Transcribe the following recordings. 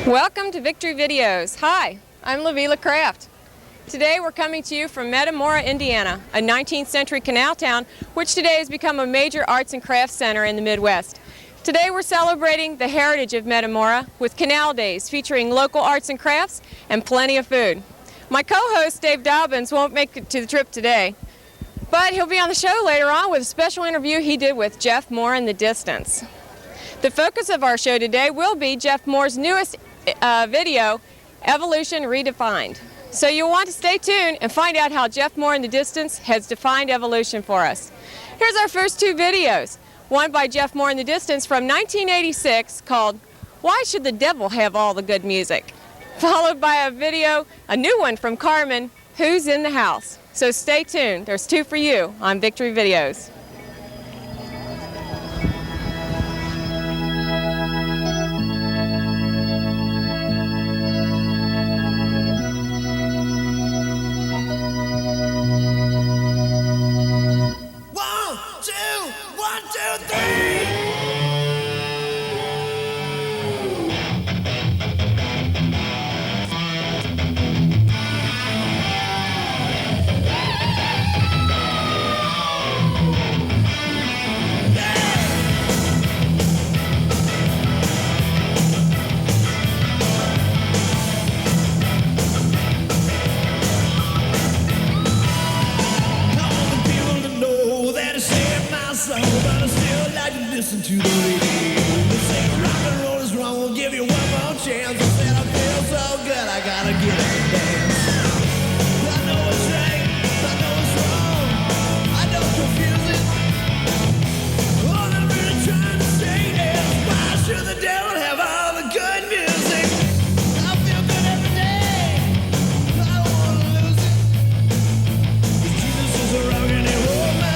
Welcome to Victory Videos. Hi, I'm Lavila Kraft. Today we're coming to you from Metamora, Indiana, a 19th century canal town which today has become a major arts and crafts center in the Midwest. Today we're celebrating the heritage of Metamora with Canal Days featuring local arts and crafts and plenty of food. My co-host Dave Dobbins won't make it to the trip today, but he'll be on the show later on with a special interview he did with Geoff Moore in the distance. The focus of our show today will be Geoff Moore's newest video, Evolution Redefined. So you'll want to stay tuned and find out how Geoff Moore in the distance has defined evolution for us. Here's our first two videos. One by Geoff Moore in the distance from 1986 called Why Should the Devil Have All the Good Music? Followed by a video, a new one from Carmen, Who's in the House? So stay tuned. There's two for you on Victory Videos. Listen to the radio. They say rock and roll is wrong. We'll give you one more chance. I said I feel so good, I gotta get up and dance. I know it's right, I know it's wrong. I don't confuse it. All I'm really trying to say is, why should the devil have all the good music? I feel good every day. I don't wanna lose it. Jesus is a rock and roll man.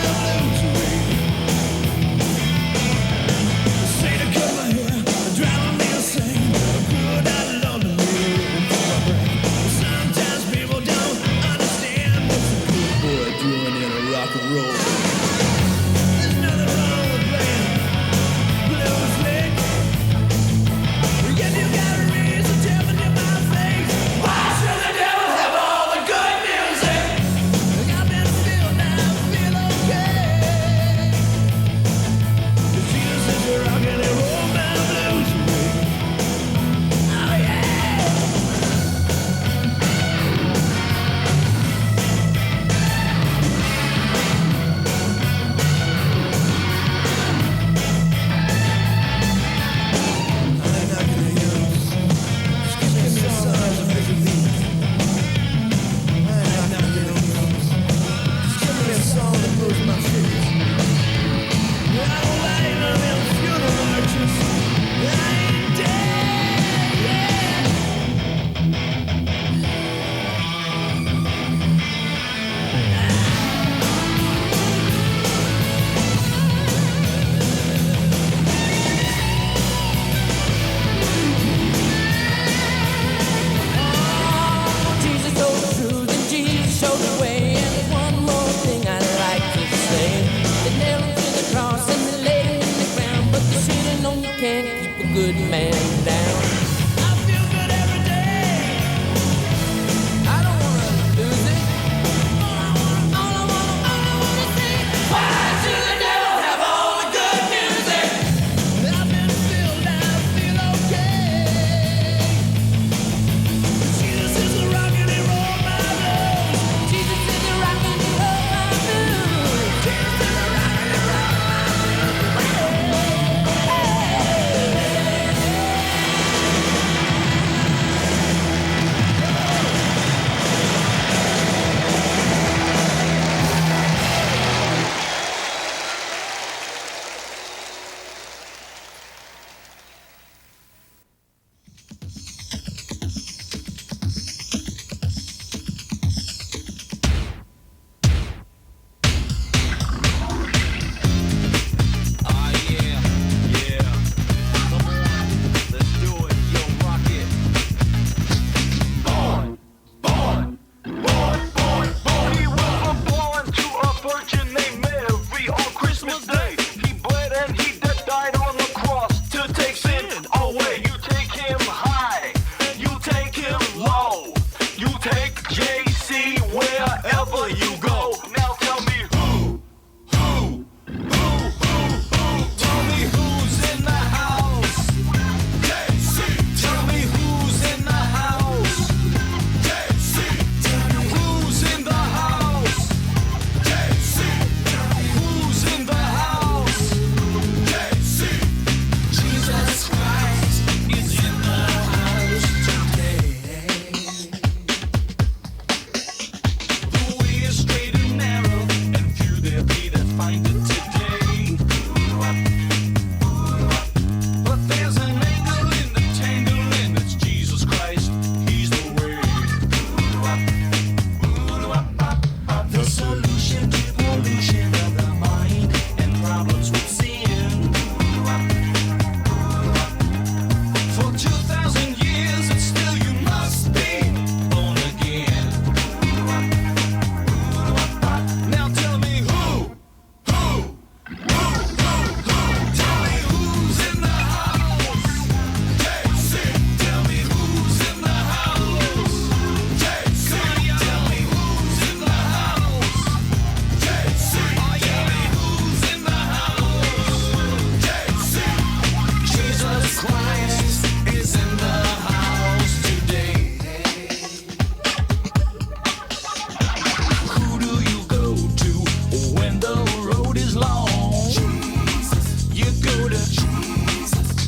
hungry? Jesus.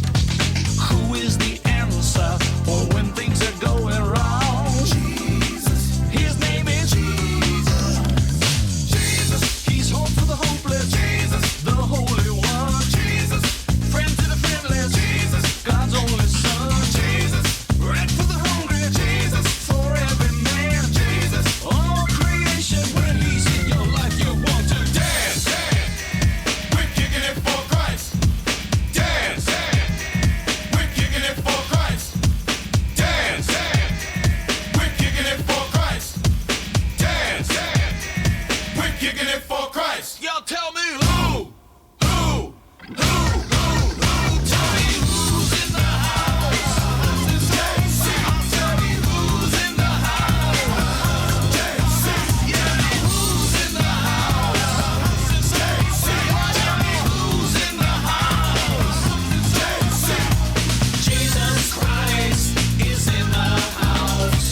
Who is the answer for when things are going wrong? Jesus. His name is Jesus. Jesus. He's hope for the hopeless. Jesus. The Holy One. Jesus. Friend to the friendless. Jesus. God's only Son. Jesus. Bread for the hungry. Jesus. For every man. Jesus. All creation. When he's in your life, you want to dance. We're kicking it for Christ. Dance. We're kicking it for Christ. Dance. We're kicking it for Christ. Dance. We're kicking it for Christ. Y'all tell me who? Tell me who's in the house. I'll tell me who's in the house. Yeah, who's in the house? Tell me who's in the house. Jesus Christ is in the house.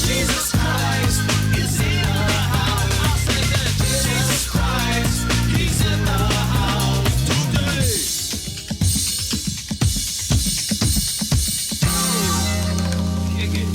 Jesus Christ is in the house. I'll say that. Jesus Christ, he's in the house today. Kick it.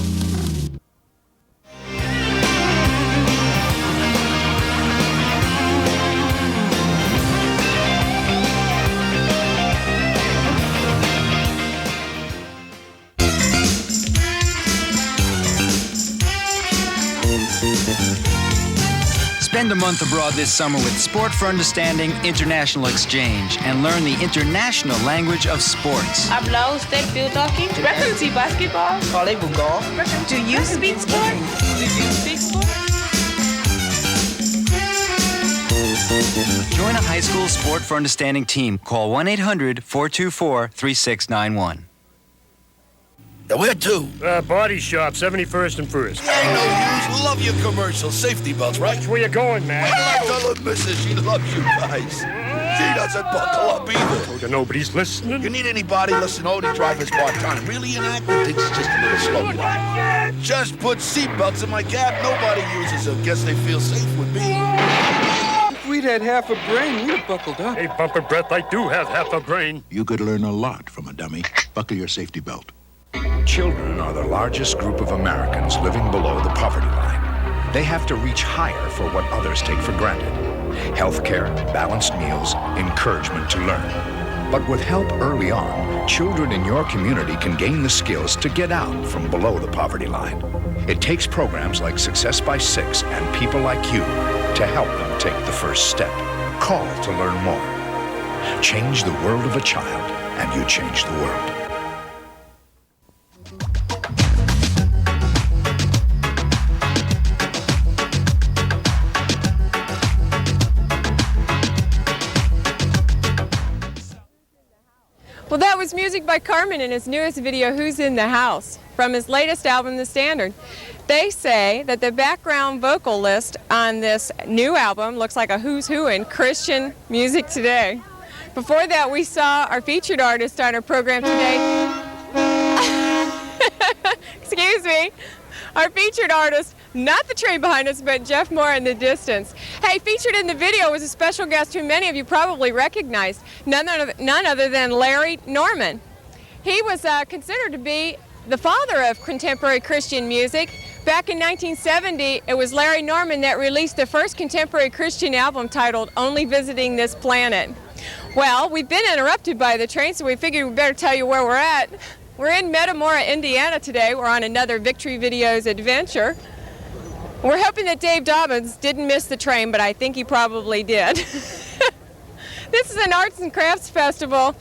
Spend a month abroad this summer with Sport for Understanding International Exchange and learn the international language of sports. Habla usted field hockey? Reference basketball? Volley golf? Do you speak sport? Do you speak sport? Join a high school Sport for Understanding team. Call 1-800-424-3691. Yeah, where to? Body shop, 71st and 1st. I know you. Love your commercials. Safety belts, right? That's where you going, man? I like to look, missus. She loves you guys. She doesn't buckle up either. Told you nobody's listening. You need anybody? Listen, Odie driver's part-time. Really inactive. Thinks it's just a little slow. Just put seatbelts in my cab. Nobody uses them. Guess they feel safe with me. If we'd had half a brain, we'd have buckled up. Hey, bumper breath, I do have half a brain. You could learn a lot from a dummy. Buckle your safety belt. Children are the largest group of Americans living below the poverty line. They have to reach higher for what others take for granted. Healthcare, balanced meals, encouragement to learn. But with help early on, children in your community can gain the skills to get out from below the poverty line. It takes programs like Success by 6 and people like you to help them take the first step. Call to learn more. Change the world of a child, and you change the world. Well, that was music by Carmen in his newest video, Who's in the House, from his latest album, The Standard. They say that the background vocal list on this new album looks like a who's who in Christian music today. Before that, we saw our featured artist on our program today. Excuse me. Our featured artist, not the train behind us, but Geoff Moore in the distance. Hey, featured in the video was a special guest who many of you probably recognized, none other than Larry Norman. He was considered to be the father of contemporary Christian music. Back in 1970, it was Larry Norman that released the first contemporary Christian album titled Only Visiting This Planet. Well, we've been interrupted by the train, so we figured we'd better tell you where we're at. We're in Metamora, Indiana today. We're on another Victory Videos adventure. We're hoping that Dave Dobbins didn't miss the train, but I think he probably did. This is an arts and crafts festival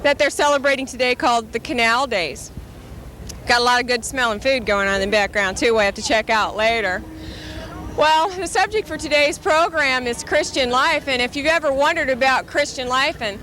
that they're celebrating today called the Canal Days. Got a lot of good smelling food going on in the background too, we'll have to check out later. Well, the subject for today's program is Christian life, and if you've ever wondered about Christian life and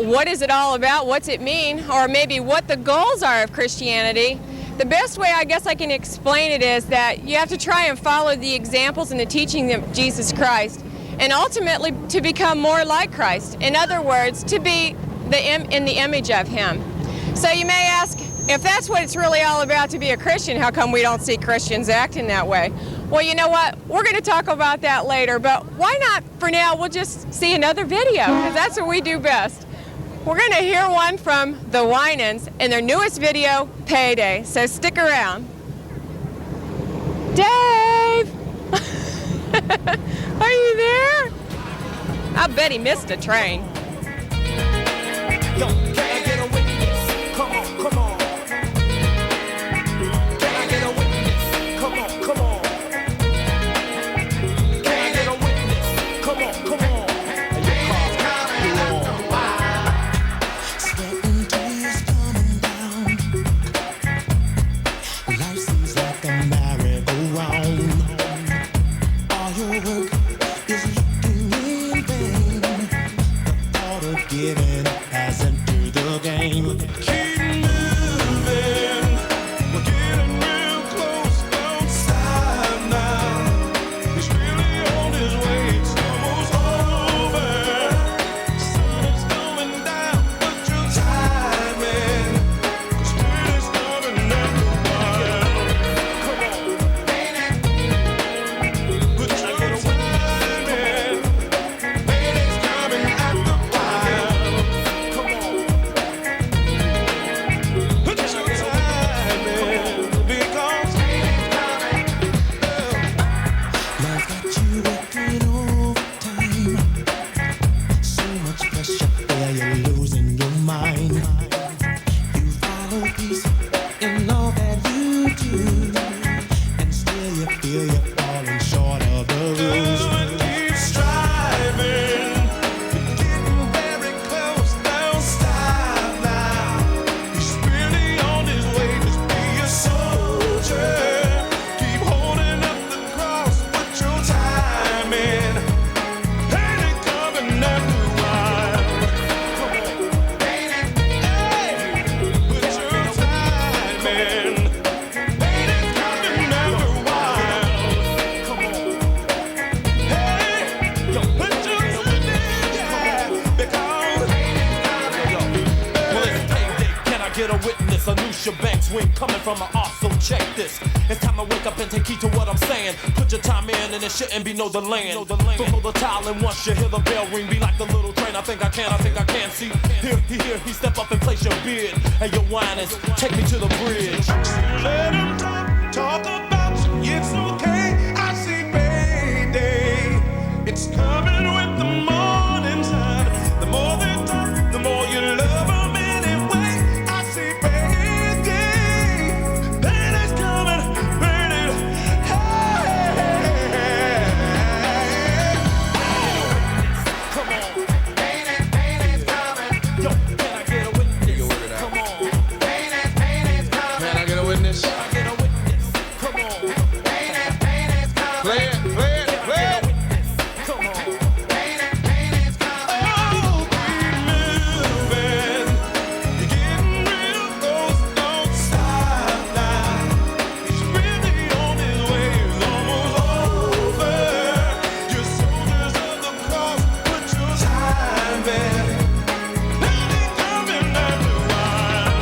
what is it all about, what's it mean, or maybe what the goals are of Christianity, the best way I guess I can explain it is that you have to try and follow the examples and the teaching of Jesus Christ, and ultimately to become more like Christ. In other words, to be in the image of Him. So you may ask, if that's what it's really all about to be a Christian, how come we don't see Christians acting that way? Well, you know what? We're going to talk about that later, but why not, for now, we'll just see another video, because that's what we do best. We're going to hear one from the Winans in their newest video, Payday, so stick around. Dave! Are you there? I bet he missed a train. Yo, can I get a witness? Come on, come on. Can I get a witness? Come on, come on. Can I get a witness? Come on, come on. And your car's coming after a while. Sweating tears coming down. Life seems like a merry-go-round. All your work is looking in vain. The thought of giving up has entered the game. Keep moving, we're getting real close. Don't stop now. He's really on his way. It's almost over. Sun is going down, but your timing. 'Cause spring is coming after a while. Come on, but your timing. Baby's coming after a while. Come on. Put your time in, because life got you working overtime. So much pressure there, you're losing your mind. You follow peace in all that you do, and still you feel you're falling short of the rules. Keep striving, you're getting very close. Don't stop now. He's really on his way. Just be a soldier. Keep holding up the cross. Put your time in. Ain't it coming after a while? Come on, hey, put your time in. Ain't it coming after a while? Come on, hey, yo, put your time in, yeah, because well, it's payday. Can I get a witness? A new shebang swing coming from an off, so check this. It's time to wake up and take heed to what I'm saying. Put your time in and there shouldn't be no delaying. Throw the towel and once you hear the bell ring, be like the little train. I think I can see. Here, he step up and place your bid. And your wine is take me to the bridge. Let him talk about you. It's okay. I see payday. It's coming with the morning sun. The more they talk, the more you love them anyway. I see payday. Payday's coming. Payday. Hey. Come on. Payday's coming. Yo, can I get a witness? Come on. Payday's coming. Can I get a witness? Can I get a witness? Come on. Payday's coming. Play it. Come on. Payday's coming. Oh, keep moving. You're getting real close. Don't stop now. He's really on his way. It's almost over. You're soldiers of the cross. Put your time in. Now they coming after a while.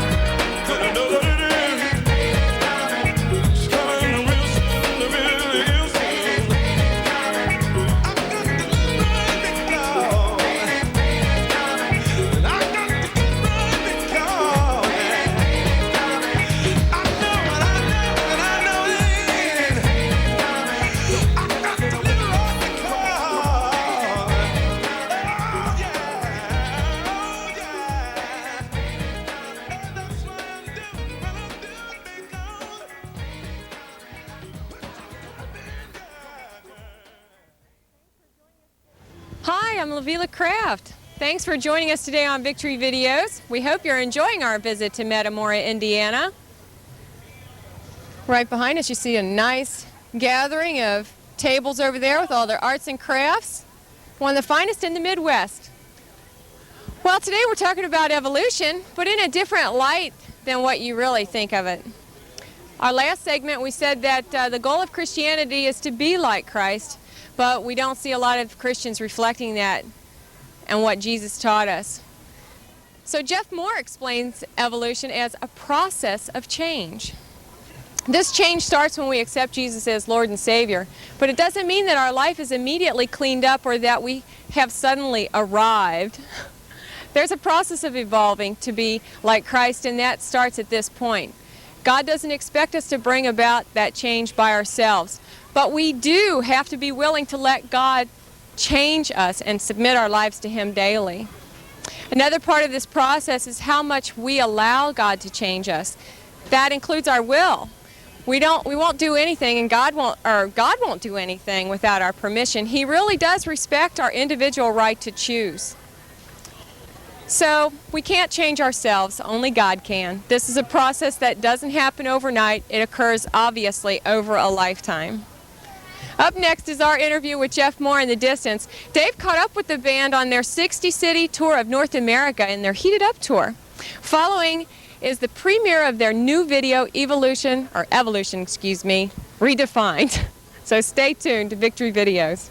'Cause I know what it is. It's coming real soon, real soon. I got to get right because. And I got to get right because. I know what I know, and I know it ain't. I got to live right because. Oh yeah, oh yeah. And that's what I'm doing, but I'm doing because. Hi, I'm Lavila Kraft. Thanks for joining us today on Victory Videos. We hope you're enjoying our visit to Metamora, Indiana. Right behind us you see a nice gathering of tables over there with all their arts and crafts. One of the finest in the Midwest. Well, today we're talking about evolution, but in a different light than what you really think of it. Our last segment we said that the goal of Christianity is to be like Christ, but we don't see a lot of Christians reflecting that and what Jesus taught us. So Geoff Moore explains evolution as a process of change. This change starts when we accept Jesus as Lord and Savior, but it doesn't mean that our life is immediately cleaned up or that we have suddenly arrived. There's a process of evolving to be like Christ, and that starts at this point. God doesn't expect us to bring about that change by ourselves, but we do have to be willing to let God change us and submit our lives to Him daily. Another part of this process is how much we allow God to change us. That includes our will. We won't do anything, and God won't do anything without our permission. He really does respect our individual right to choose. So we can't change ourselves, only God can. This is a process that doesn't happen overnight. It occurs obviously over a lifetime. Up next is our interview with Geoff Moore in the Distance. Dave caught up with the band on their 60-city tour of North America in their Heated Up tour. Following is the premiere of their new video, Evolution, Redefined. So stay tuned to Victory Videos.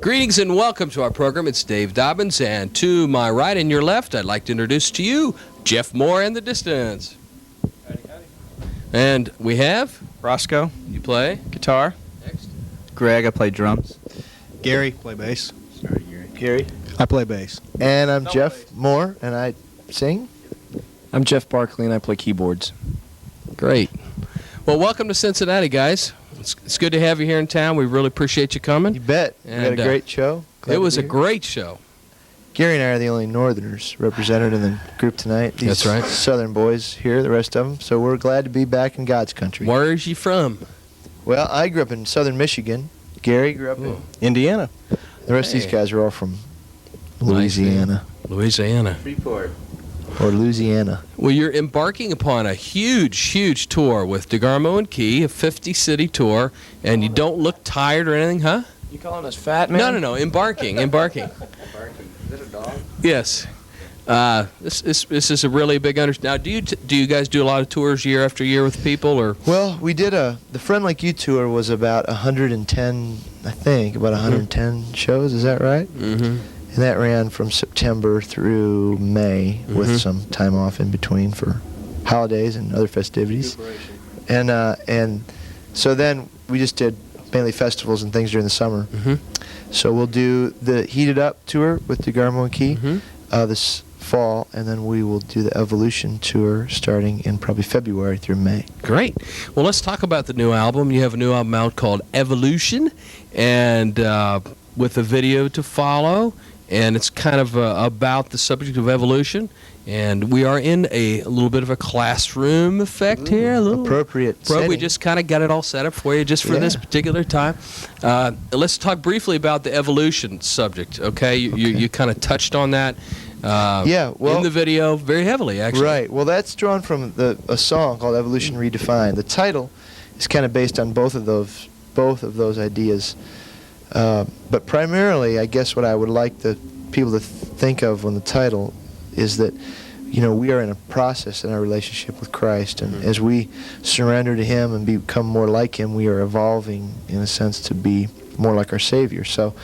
Greetings and welcome to our program. It's Dave Dobbins, and to my right and your left, I'd like to introduce to you Geoff Moore in the Distance. Howdy, howdy. And we have Roscoe. You play Guitar. Next. Greg, I play drums. Gary, play bass. Sorry, Gary. Gary, I play bass. and I'm Geoff Moore, and I sing. I'm Jeff Barkley, and I play keyboards. Great. Well, welcome to Cincinnati, guys. It's good to have you here in town. We really appreciate you coming. You bet. We had a great show. Glad It was to a be here. great show. Gary and I are the only Northerners represented in the group tonight. These That's right. Southern boys here, the rest of them. So we're glad to be back in God's country. Where is you from? Well, I grew up in Southern Michigan. Gary grew up in Indiana. The rest of these guys are all from Louisiana. Louisiana. Freeport. Or Louisiana. Well, you're embarking upon a huge tour with DeGarmo and Key, a 50-city tour, and you don't look tired or anything, huh? You calling us fat, man? No, embarking. Is it a dog? Yes. This is a really big Now, do you guys do a lot of tours year after year with people, or? Well, we did the Friend Like You tour was about 110, I think, about 110 shows. Is that right? Mm-hmm. And that ran from September through May with some time off in between for holidays and other festivities. And so then we just did mainly festivals and things during the summer. So we'll do the Heated Up tour with DeGarmo and Key this fall, and then we will do the Evolution tour starting in probably February through May. Great. Well, let's talk about the new album. You have a new album out called Evolution, and with a video to follow. And it's kind of about the subject of evolution. And we are in a little bit of a classroom effect here. A little appropriate Bro, we setting. just kind of got it all set up for you just for this particular time. Let's talk briefly about the evolution subject, okay? You kind of touched on that in the video very heavily, actually. Right. Well, that's drawn from a song called Evolution Redefined. The title is kind of based on both of those ideas. But primarily, I guess what I would like the people to think of when the title is that, we are in a process in our relationship with Christ, and as we surrender to Him and become more like Him, we are evolving, in a sense, to be more like our Savior. So,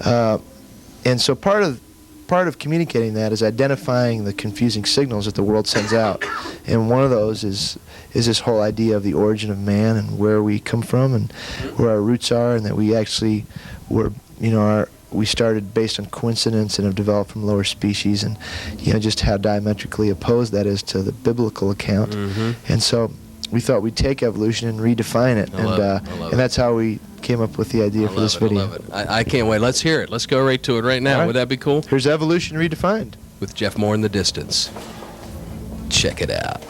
and so part of communicating that is identifying the confusing signals that the world sends out, and one of those is this whole idea of the origin of man and where we come from and where our roots are, and that we actually were, we started based on coincidence and have developed from lower species, and just how diametrically opposed that is to the biblical account. And so we thought we'd take evolution and redefine it, and that's how we came up with the idea for this video. I love it. I can't wait. Let's hear it. Let's go right to it right now. All right. Would that be cool? Here's Evolution Redefined. With Geoff Moore in the Distance. Check it out.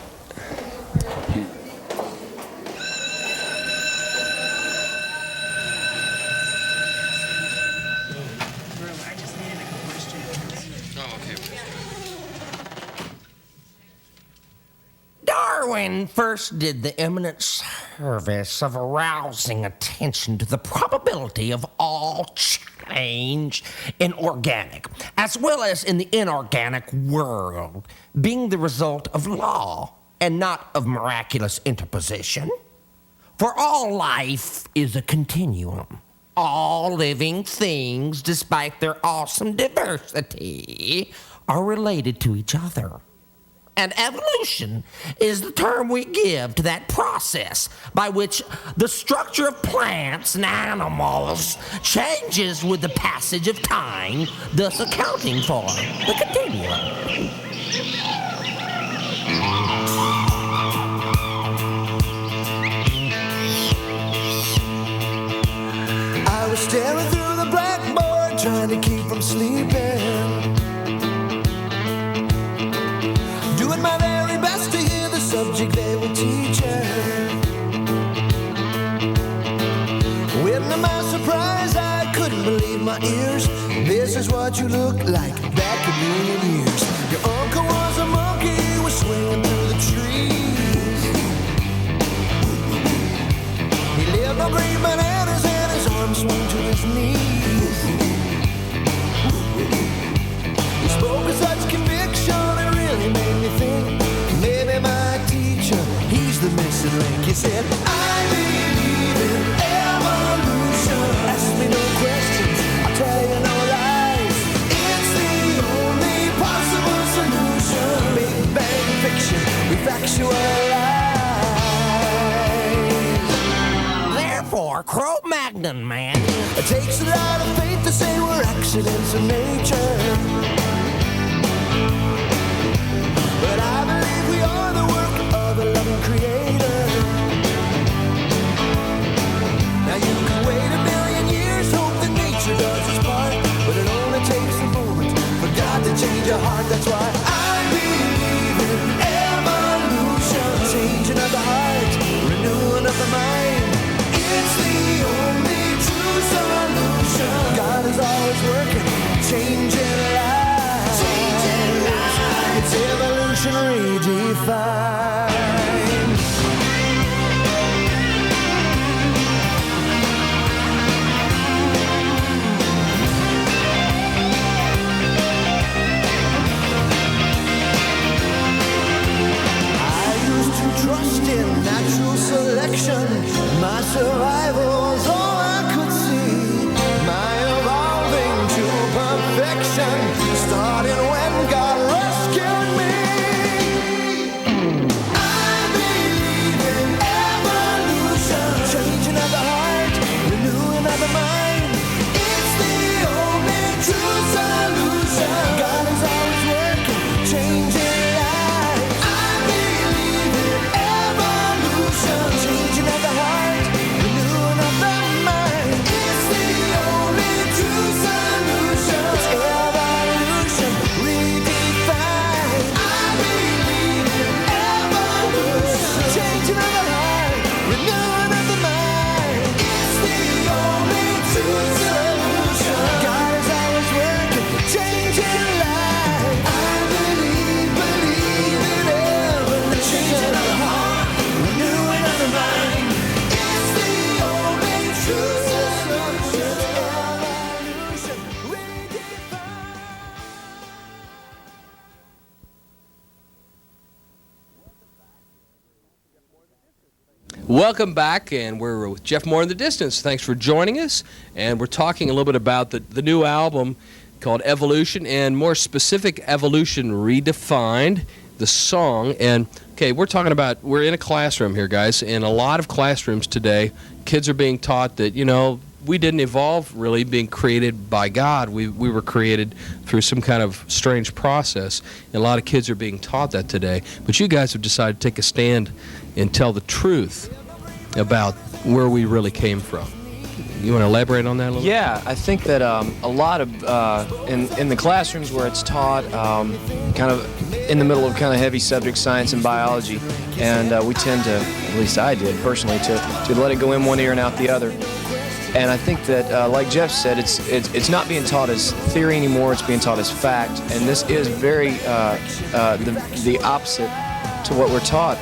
Darwin first did the eminent service of arousing attention to the probability of all change in organic, as well as in the inorganic world, being the result of law and not of miraculous interposition. For all life is a continuum. All living things, despite their awesome diversity, are related to each other. And evolution is the term we give to that process by which the structure of plants and animals changes with the passage of time, thus accounting for the continuum. I was staring through the blackboard, trying to keep from sleeping. Doing my very best to hear the subject they were teaching. When to my surprise, I couldn't believe my ears. This is what you look like back a million years. Your uncle was a monkey, he was swinging through the trees. He lived on green bananas and his arms swung to his knees. He spoke with such conviction, it really made me think. Maybe my teacher, he's the missing link. He said, I believe in evolution. Ask me no questions, I'll tell you no lies. It's the only possible solution. Big bang fiction, we factualize. Therefore, Cro-Magnon, man. It takes a lot of faith to say we're accidents of nature. But I believe we are the work of a loving creator. Now you can wait a million years, hope that nature does its part. But it only takes a moment for God to change your heart. That's why I believe in evolution. Changing of the heart, renewing of the mind. It's the only true solution. God is always working, changing lives. It's evolution redefined. I used to trust in natural selection. My survival was all I could see. My evolving to perfection, starting when God rescued me. I believe in evolution, changing of the heart, renewing of the mind. It's the only true solution. God is always working, changing lives. I believe in evolution, changing of the heart, renewing of the mind. It's the only true solution. It's evolution redefined. I believe in evolution, changing of the heart, renewing of the mind. It's the only true solution. God is always working, changing lives. I believe in evolution, changing of the heart, renewing of the mind. It's the only true solution. Evolution redefined. Welcome back, and we're with Geoff Moore in the Distance. Thanks for joining us, and we're talking a little bit about the new album called Evolution, and more specific, Evolution Redefined, the song. And okay, we're talking about, we're in a classroom here, guys. In a lot of classrooms today, kids are being taught that, you know, we didn't evolve really being created by God. We were created through some kind of strange process. And a lot of kids are being taught that today. But you guys have decided to take a stand and tell the truth about where we really came from. You want to elaborate on that a little? Yeah, I think that a lot of, in the classrooms where it's taught, kind of in the middle of kind of heavy subjects, science and biology, and we tend to, at least I did personally, to let it go in one ear and out the other. And I think that, like Geoff said, it's not being taught as theory anymore, it's being taught as fact, and this is very the opposite to what we're taught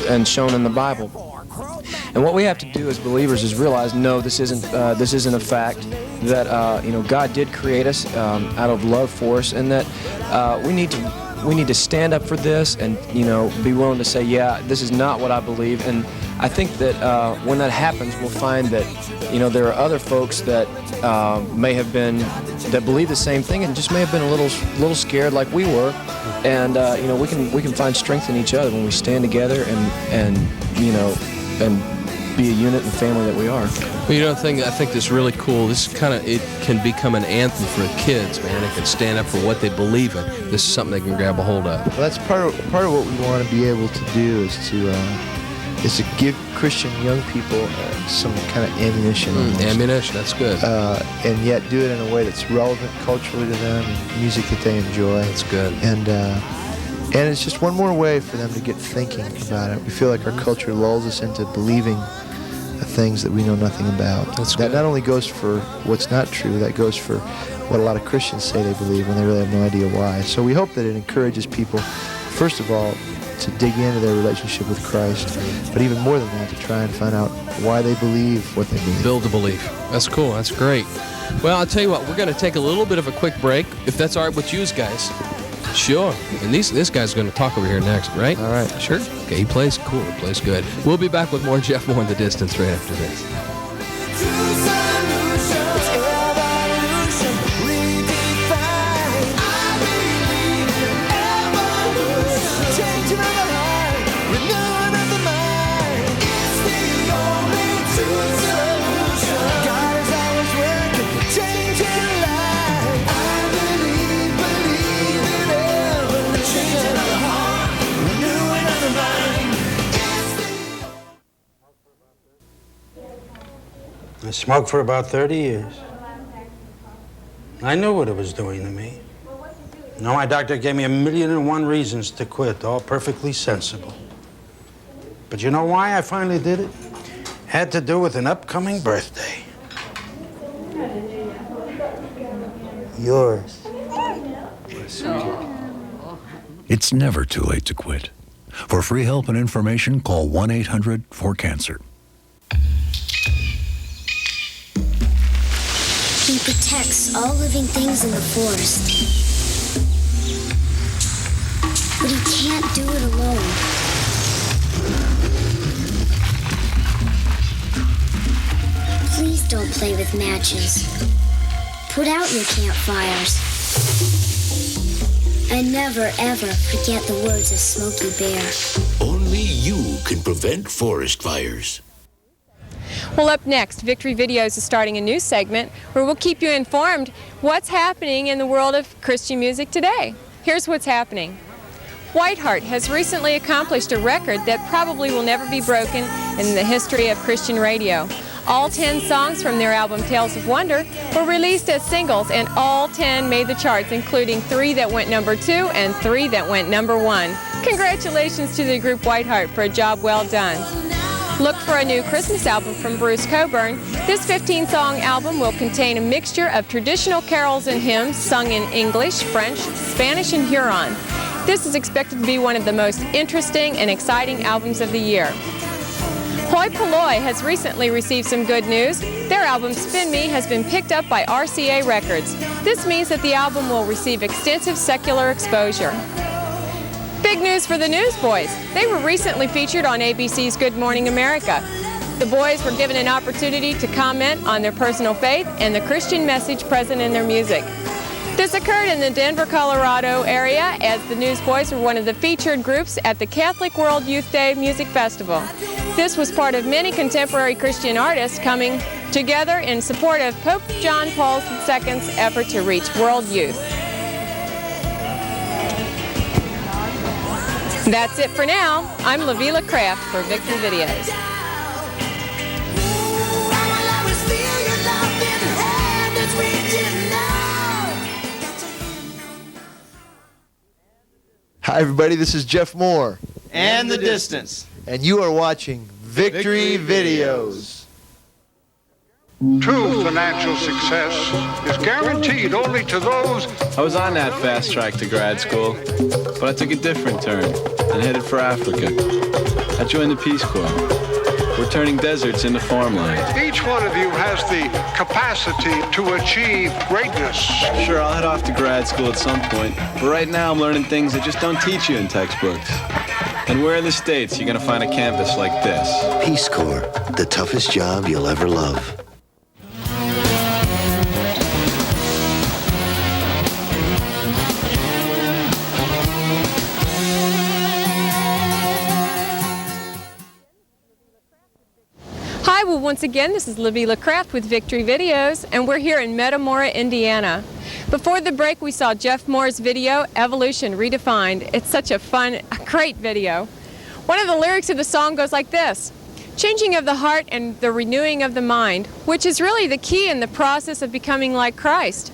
and shown in the Bible. And what we have to do as believers is realize, no, this isn't a fact. That God did create us out of love for us, and that we need to stand up for this, and be willing to say, yeah, this is not what I believe. And I think that when that happens, we'll find that, you know, there are other folks that may have been, that believe the same thing and just may have been a little scared like we were. And, you know, we can find strength in each other when we stand together and you know, and be a unit and family that we are. Well, you know, I think this is really cool. This kind of, it can become an anthem for the kids, man. It can stand up for what they believe in. This is something they can grab a hold of. Well, that's part of what we want to be able to do is to give Christian young people some kind of ammunition. Ammunition, that's good. And yet do it in a way that's relevant culturally to them, and music that they enjoy. That's good. And it's just one more way for them to get thinking about it. We feel like our culture lulls us into believing things that we know nothing about. That not only goes for what's not true, that goes for what a lot of Christians say they believe when they really have no idea why. So we hope that it encourages people, first of all, to dig into their relationship with Christ, but even more than that, to try and find out why they believe what they believe. Build the belief. That's cool. That's great. Well, I'll tell you what, we're going to take a little bit of a quick break, if that's all right with you guys. Sure. And this guy's going to talk over here next, right? All right. Sure. Okay, he plays cool. He plays good. We'll be back with more Geoff Moore in the Distance right after this. I smoked for about 30 years. I knew what it was doing to me. Now my doctor gave me 1,000,001 reasons to quit, all perfectly sensible. But you know why I finally did it? Had to do with an upcoming birthday. Yours. It's never too late to quit. For free help and information, call 1-800-4CANCER. He protects all living things in the forest. But he can't do it alone. Please don't play with matches. Put out your campfires. And never, ever forget the words of Smokey Bear. Only you can prevent forest fires. Well, up next, Victory Videos is starting a new segment where we'll keep you informed what's happening in the world of Christian music today. Here's what's happening. Whiteheart has recently accomplished a record that probably will never be broken in the history of Christian radio. All 10 songs from their album Tales of Wonder were released as singles, and all 10 made the charts, including 3 that went number 2 and 3 that went number 1. Congratulations to the group Whiteheart for a job well done. Look for a new Christmas album from Bruce Coburn. This 15-song album will contain a mixture of traditional carols and hymns sung in English, French, Spanish, and Huron. This is expected to be one of the most interesting and exciting albums of the year. Hoi Polloi has recently received some good news. Their album Spin Me has been picked up by RCA Records. This means that the album will receive extensive secular exposure. Big news for the Newsboys. They were recently featured on ABC's Good Morning America. The boys were given an opportunity to comment on their personal faith and the Christian message present in their music. This occurred in the Denver, Colorado area as the Newsboys were one of the featured groups at the Catholic World Youth Day Music Festival. This was part of many contemporary Christian artists coming together in support of Pope John Paul II's effort to reach world youth. That's it for now. I'm Lavila Kraft for Victory Videos. Hi, everybody. This is Geoff Moore. And The Distance. And you are watching Victory Videos. True financial success is guaranteed only to those. I was on that fast track to grad school, but I took a different turn and headed for Africa. I joined the Peace Corps. We're turning deserts into farmland. Each one of you has the capacity to achieve greatness. Sure, I'll head off to grad school at some point, but right now I'm learning things that just don't teach you in textbooks. And where in the States you're going to find a campus like this? Peace Corps, the toughest job you'll ever love. Hi, well, once again, this is Livy Craft with Victory Videos, and we're here in Metamora, Indiana. Before the break, we saw Geoff Moore's video, Evolution Redefined. It's such a fun, great video. One of the lyrics of the song goes like this: changing of the heart and the renewing of the mind, which is really the key in the process of becoming like Christ.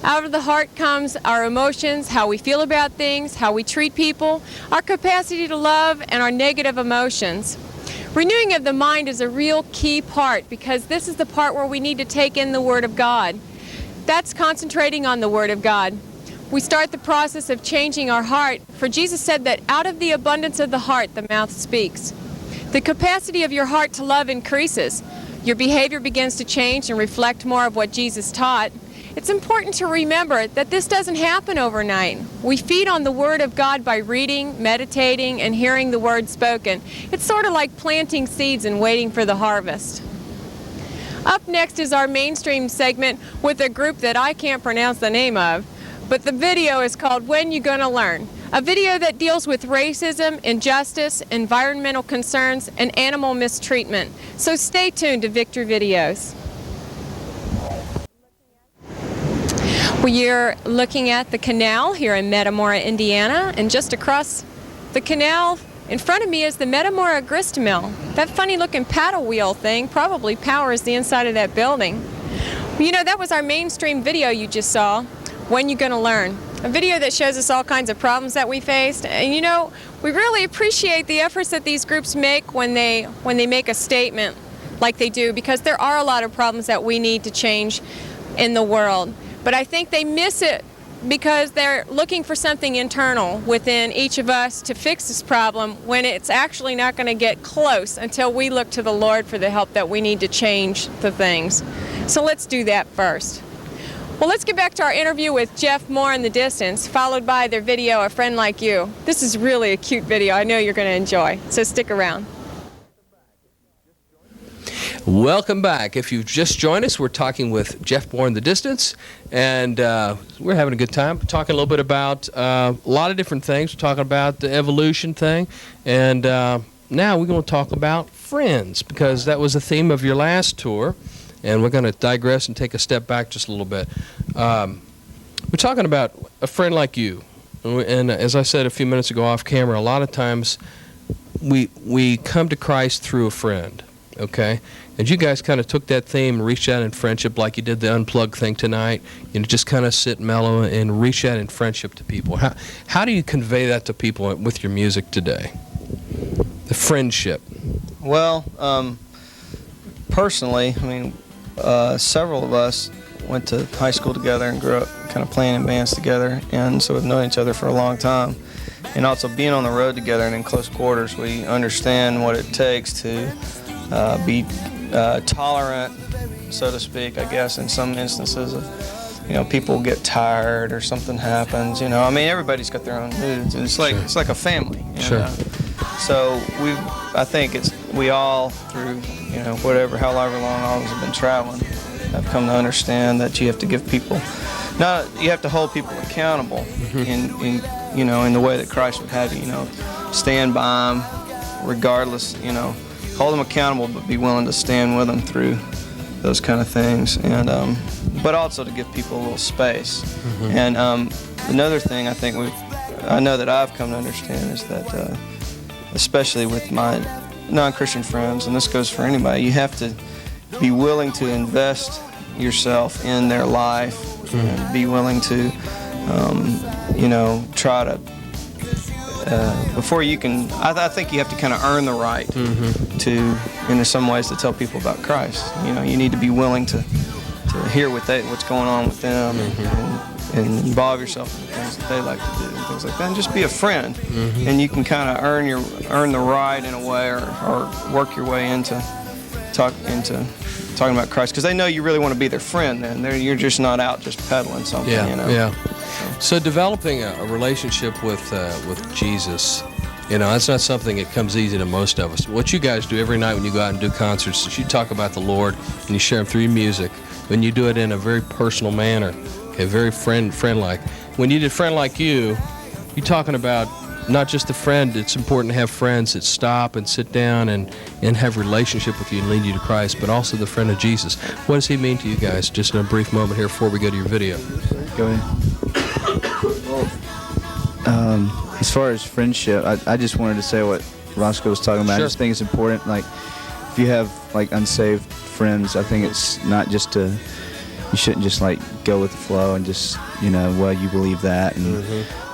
Out of the heart comes our emotions, how we feel about things, how we treat people, our capacity to love, and our negative emotions. Renewing of the mind is a real key part, because this is the part where we need to take in the Word of God. That's concentrating on the Word of God. We start the process of changing our heart, for Jesus said that out of the abundance of the heart, the mouth speaks. The capacity of your heart to love increases. Your behavior begins to change and reflect more of what Jesus taught. It's important to remember that this doesn't happen overnight. We feed on the Word of God by reading, meditating, and hearing the Word spoken. It's sort of like planting seeds and waiting for the harvest. Up next is our mainstream segment with a group that I can't pronounce the name of, but the video is called When You Gonna Learn, a video that deals with racism, injustice, environmental concerns, and animal mistreatment. So stay tuned to Victory Videos. We're looking at the canal here in Metamora, Indiana, and just across the canal in front of me is the Metamora grist mill. That funny looking paddle wheel thing probably powers the inside of that building. You know, that was our mainstream video you just saw, When You Gonna Learn, a video that shows us all kinds of problems that we faced. And you know, we really appreciate the efforts that these groups make when they make a statement like they do, because there are a lot of problems that we need to change in the world. But I think they miss it because they're looking for something internal within each of us to fix this problem, when it's actually not going to get close until we look to the Lord for the help that we need to change the things. So let's do that first. Well, let's get back to our interview with Geoff Moore in the distance, followed by their video, A Friend Like You. This is really a cute video. I know you're going to enjoy, so stick around. Welcome back. If you've just joined us, we're talking with Geoff Moore in the distance, and we're having a good time talking a little bit about a lot of different things. We're talking about the evolution thing, and now we're going to talk about friends, because that was the theme of your last tour, and we're going to digress and take a step back just a little bit. We're talking about a friend like you, and as I said a few minutes ago off camera, a lot of times we come to Christ through a friend, okay? And you guys kind of took that theme and reached out in friendship, like you did the Unplugged thing tonight. You know, just kind of sit mellow and reach out in friendship to people. How do you convey that to people with your music today? The friendship. Well, personally, I mean, several of us went to high school together and grew up kind of playing in bands together, and so we've known each other for a long time. And also being on the road together and in close quarters, we understand what it takes to be tolerant, so to speak, I guess, in some instances of, you know, people get tired or something happens, you know. I mean, everybody's got their own moods, and it's like a family. You know? So I think we all, through, you know, however long all of us have been traveling, have come to understand that you have to give people, you have to hold people accountable in you know, in the way that Christ would have you, you know, stand by them regardless, you know, hold them accountable, but be willing to stand with them through those kind of things, and but also to give people a little space. And another thing I know that I've come to understand is that, especially with my non-Christian friends, and this goes for anybody, you have to be willing to invest yourself in their life, and be willing to, you know, try to. Before you can, I think you have to kind of earn the right to, in some ways, to tell people about Christ. You know, you need to be willing to hear what's going on with them, and involve yourself in the things that they like to do, and things like that, and just be a friend. And you can kind of earn the right in a way, or work your way into talking about Christ, because they know you really want to be their friend. Then you're just not out just peddling something. You know? Yeah. So developing a relationship with Jesus You know, that's not something that comes easy to most of us. What you guys do every night when you go out and do concerts is you talk about the Lord and you share Him through your music. And you do it in a very personal manner, okay, very friend-like. When you did Friend Like You, you're talking about not just a friend. It's important to have friends that stop and sit down and have a relationship with you and lead you to Christ, but also the friend of Jesus. What does He mean to you guys? Just in a brief moment here before we go to your video. Go ahead. As far as friendship, I just wanted to say what Roscoe was talking about. Sure. I just think it's important. Like, if you have like unsaved friends, I think it's not just you shouldn't just like go with the flow and just, you know, well, you believe that, and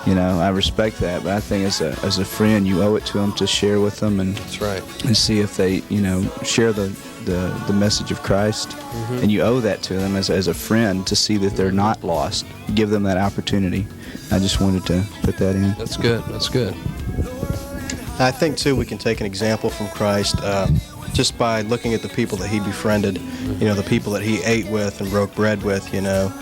you know, I respect that, but I think as a friend, you owe it to them to share with them, and that's right, and see if they, you know, share the message of Christ, and you owe that to them as a friend to see that they're not lost. Give them that opportunity. I just wanted to put that in. That's good. That's good. I think too we can take an example from Christ just by looking at the people that He befriended. You know, the people that He ate with and broke bread with. You know,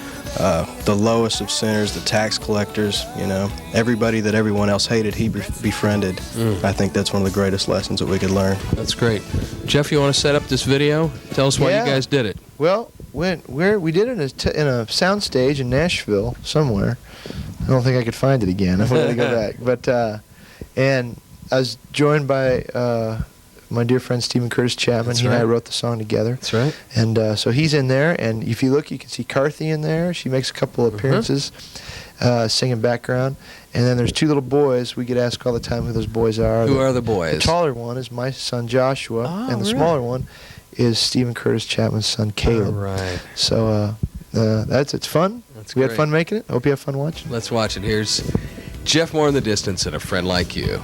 the lowest of sinners, the tax collectors. You know, everybody that everyone else hated, He befriended. I think that's one of the greatest lessons that we could learn. That's great. Jeff, you want to set up this video? Tell us why you guys did it. Well, we did it in a sound stage in Nashville somewhere. I don't think I could find it again. I'm going to go back. But and I was joined by my dear friend Stephen Curtis Chapman. That's He and I right. wrote the song together. That's right. And so he's in there. And if you look, you can see Carthy in there. She makes a couple of appearances, singing background. And then there's two little boys. We get asked all the time who those boys are. Who are the boys? The taller one is my son Joshua, and the smaller one is Stephen Curtis Chapman's son Caleb. All right. So it's fun. We had fun making it. I hope you have fun watching. Let's watch it. Here's Geoff Moore in the distance and A Friend Like You.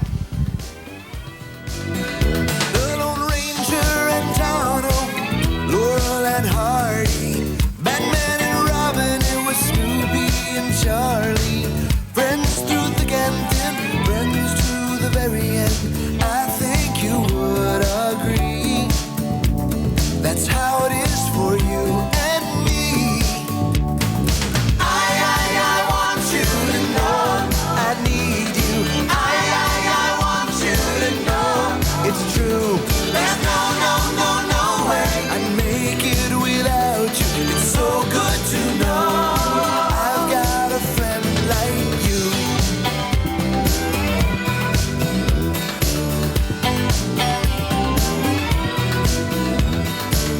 Laurel and Hardy, Batman and Robin, it was Snoopy and Charlie. Friends through thick and thin, friends to the very end. I think you would agree. That's how it is for you and me. I want you to know I need you. I want you to know it's true. There's no way I'd make it without you. It's so good to know I've got a friend like you.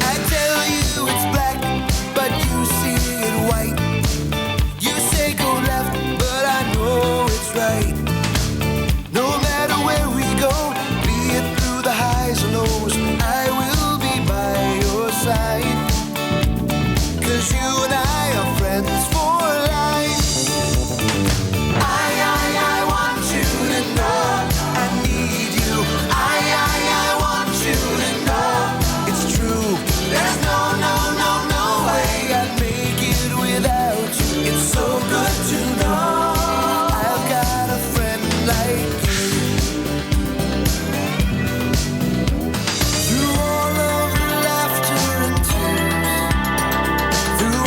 I tell you it's black, but you see it white. You say go left, but I know it's right. No matter where we go, be it through the highs or lows, I will be by your side. 'Cause you and I are friends for life. I want you to know I need you. I want you to know it's true. There's no way I'd make it without you. It's so good to know I've got a friend like you. Through all of the laughter and tears, through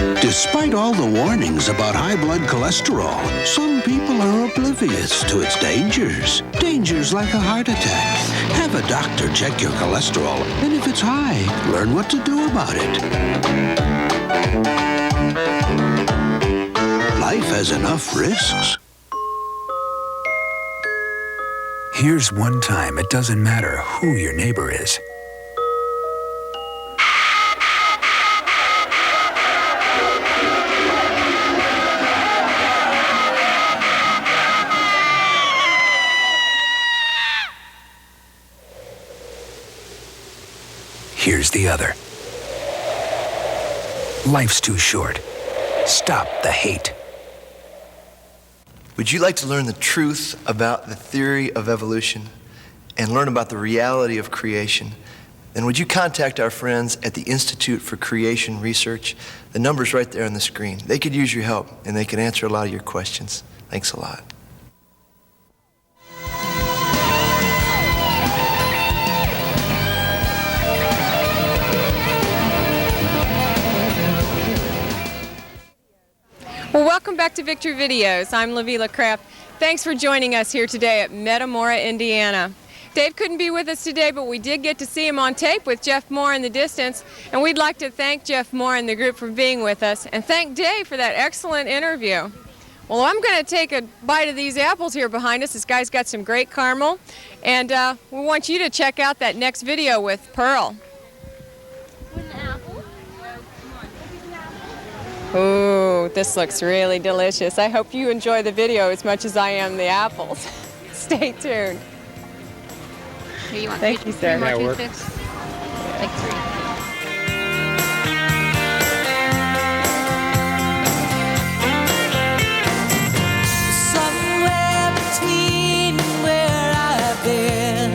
Despite all the warnings about high blood cholesterol, some people are oblivious to its dangers. Dangers like a heart attack. Have a doctor check your cholesterol, and if it's high, learn what to do about it. Life has enough risks. Here's one time it doesn't matter who your neighbor is. Here's the other. Life's too short. Stop the hate. Would you like to learn the truth about the theory of evolution and learn about the reality of creation? Then would you contact our friends at the Institute for Creation Research? The number's right there on the screen. They could use your help, and they can answer a lot of your questions. Thanks a lot. Well, welcome back to Victory Videos. I'm Lavila Kraft. Thanks for joining us here today at Metamora, Indiana. Dave couldn't be with us today, but we did get to see him on tape with Geoff Moore in the distance, and we'd like to thank Geoff Moore and the group for being with us, and thank Dave for that excellent interview. Well, I'm going to take a bite of these apples here behind us. This guy's got some great caramel, and we want you to check out that next video with Pearl. Ooh, this looks really delicious. I hope you enjoy the video as much as I am the apples. Stay tuned. Here, you want Thank you, sir. three more That works. toothpicks? Like 3. Somewhere between where I've been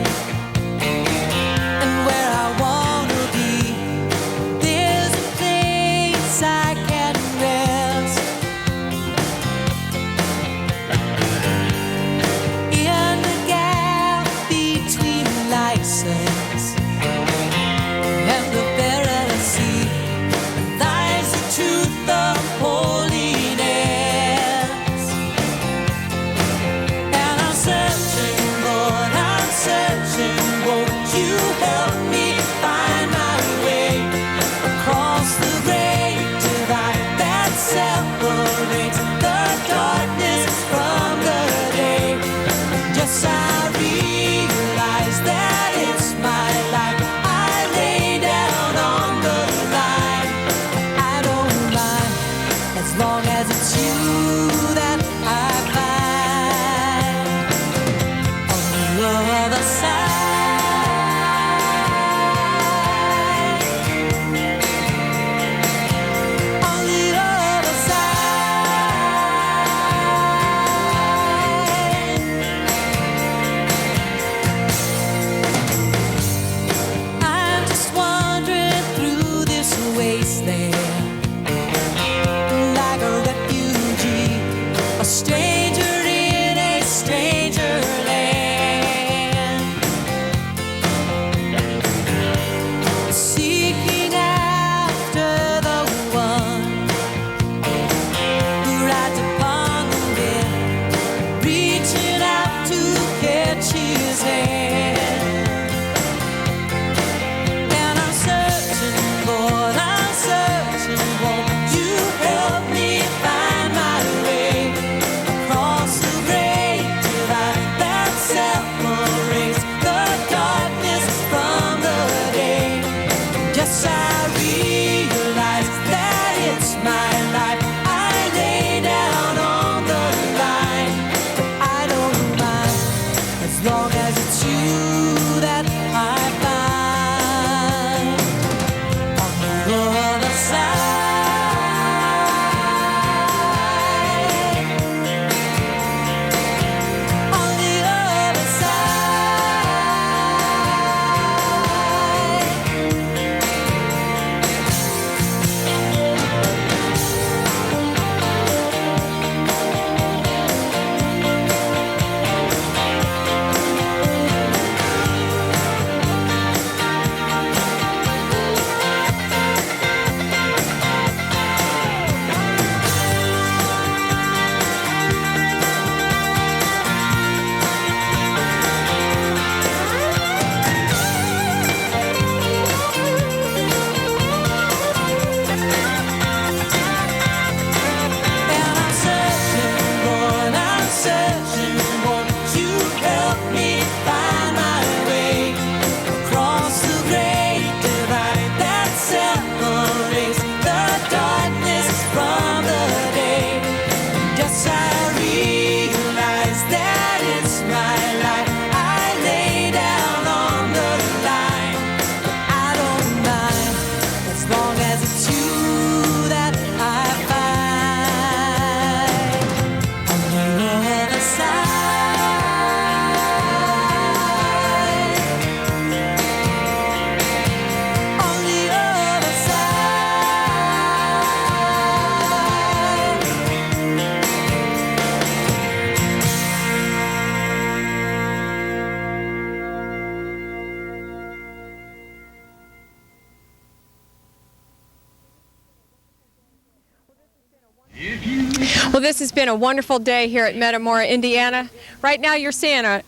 and where I want to be, there's a place I can rest. In the gap between license and the barren sea lies the truth of holiness. And I'm searching, Lord, I'm searching. Won't you help me find my way across the great divide that separates the darkness from the day? Yes, I realize that it's my life. I lay down on the line. I don't mind as long as it's you that I find on the other side. On the other side. I'm just wandering through this wasteland like a refugee, a stranger Well, this has been a wonderful day here at Metamora, Indiana. Right now you're seeing a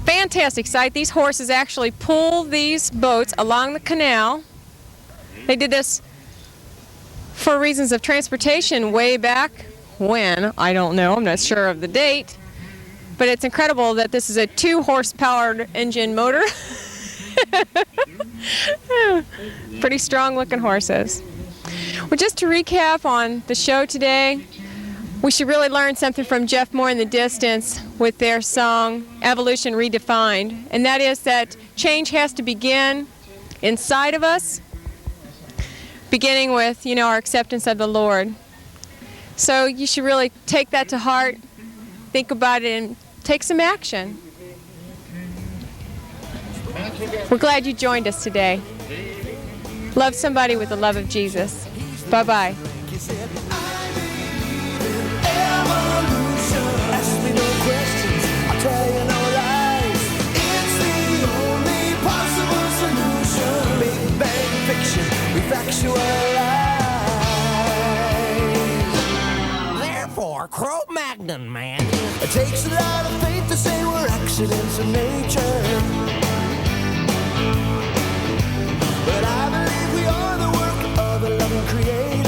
fantastic sight. These horses actually pull these boats along the canal. They did this for reasons of transportation way back when. I don't know. I'm not sure of the date. But it's incredible that this is a 2-horse-powered engine motor. Pretty strong looking horses. Well, just to recap on the show today, we should really learn something from Geoff Moore in the Distance with their song Evolution Redefined, and that is that change has to begin inside of us, beginning with, our acceptance of the Lord. So you should really take that to heart, think about it, and take some action. We're glad you joined us today. Love somebody with the love of Jesus. Bye-bye. Ask me no questions, I'll tell you no lies. It's the only possible solution. Big bang fiction, we factualize. Therefore, Cro-Magnon, man. It takes a lot of faith to say we're accidents of nature. But I believe we are the work of a loving creator.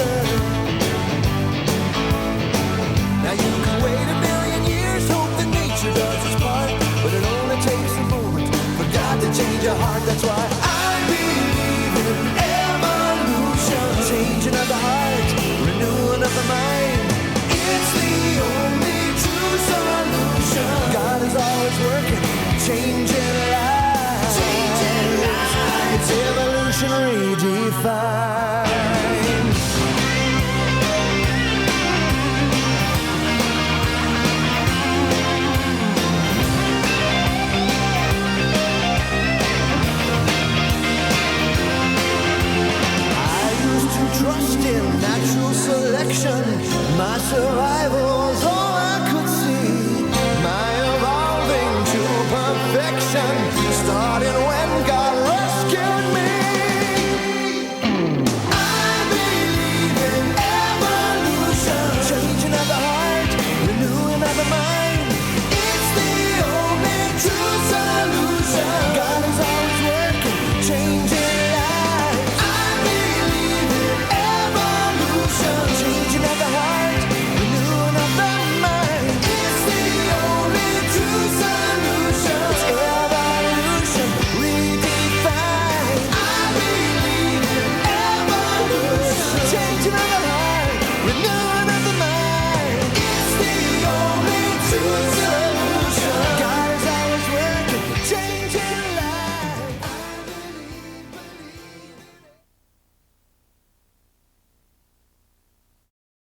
Now you can wait a million years, hope that nature does its part, but it only takes a moment for God to change your heart. That's why I believe in evolution, changing of the heart, renewing of the mind. It's the only true solution. God is always working, changing lives. It's evolution redefined. Trust in natural selection. My survival's all I could see. My evolving to perfection, starting when God rescued me. I believe in evolution, changing of the heart, renewing of the mind. It's the only true solution. God is always working, changing lives. I believe in evolution, changing of the heart, renewing of the mind. It's the only true solution. It's evolution redefined. I believe in evolution, changing of the heart, renewing